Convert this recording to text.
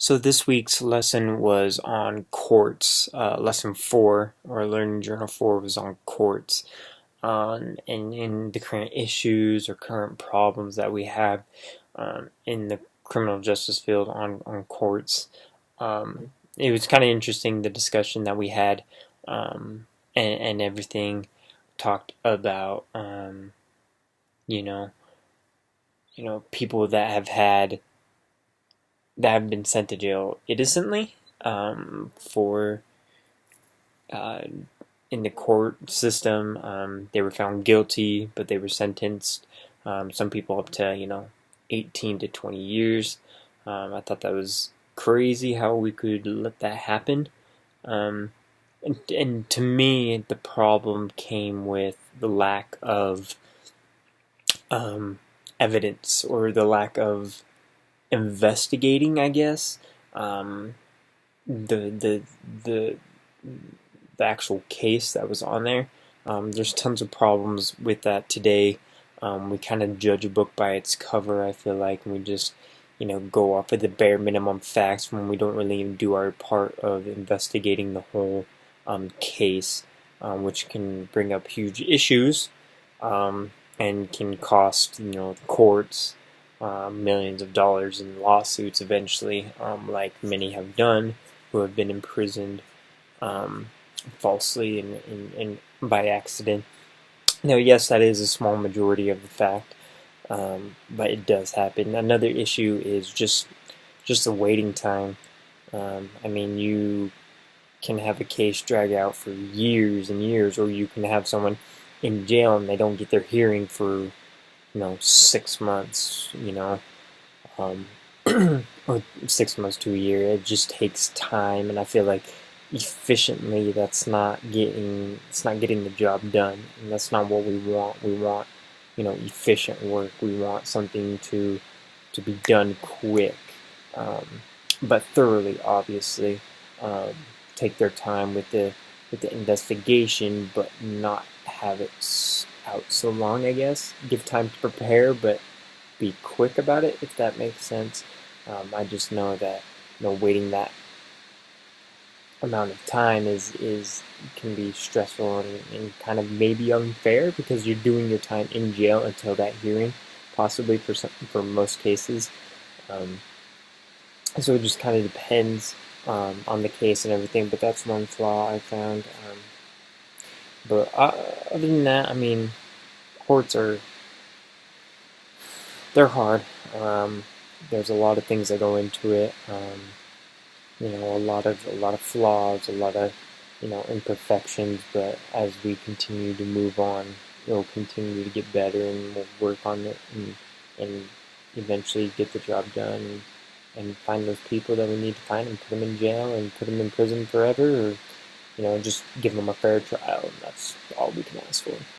So this week's lesson was on courts. Lesson 4, or Learning Journal 4, was on courts, and in the current issues or current problems that we have in the criminal justice field on courts. It was kind of interesting, the discussion that we had, and everything talked about, you know, people that have been sent to jail innocently, for uh, in the court system. They were found guilty, but they were sentenced. Some people up to 18 to 20 years. I thought that was crazy how we could let that happen. And to me, the problem came with the lack of evidence, or the lack of investigating, I guess. Um, the the the the actual case that was on there. There's tons of problems with that today. We kind of judge a book by its cover, I feel like, and we just go off of the bare minimum facts when we don't really even do our part of investigating the whole case, which can bring up huge issues, and can cost the courts millions of dollars in lawsuits eventually, like many have done who have been imprisoned um, falsely and by accident. Now, yes, that is a small majority of the fact, but it does happen. Another issue is just the waiting time. I mean, you can have a case drag out for years and years, or you can have someone in jail and they don't get their hearing for 6 months, um, or 6 months to a year. It just takes time, and I feel like efficiently it's not getting the job done, and that's not what we want. We want efficient work. We want something to be done quick, um, but thoroughly, obviously. um, Take their time with the investigation, but not have it out so long, I guess. Give time to prepare, but be quick about it, if that makes sense. I just know that waiting that amount of time is can be stressful, and kind of maybe unfair, because you're doing your time in jail until that hearing, possibly for most cases. Um, so it just kind of depends on the case and everything. But that's one flaw I found. But other than that, I mean, courts they're hard. There's a lot of things that go into it. A lot of flaws, a lot of imperfections. But as we continue to move on, it'll continue to get better, and we'll work on it, and eventually get the job done, and find those people that we need to find, and put them in jail, and put them in prison forever, or just give them a fair trial, and that's all we can ask for.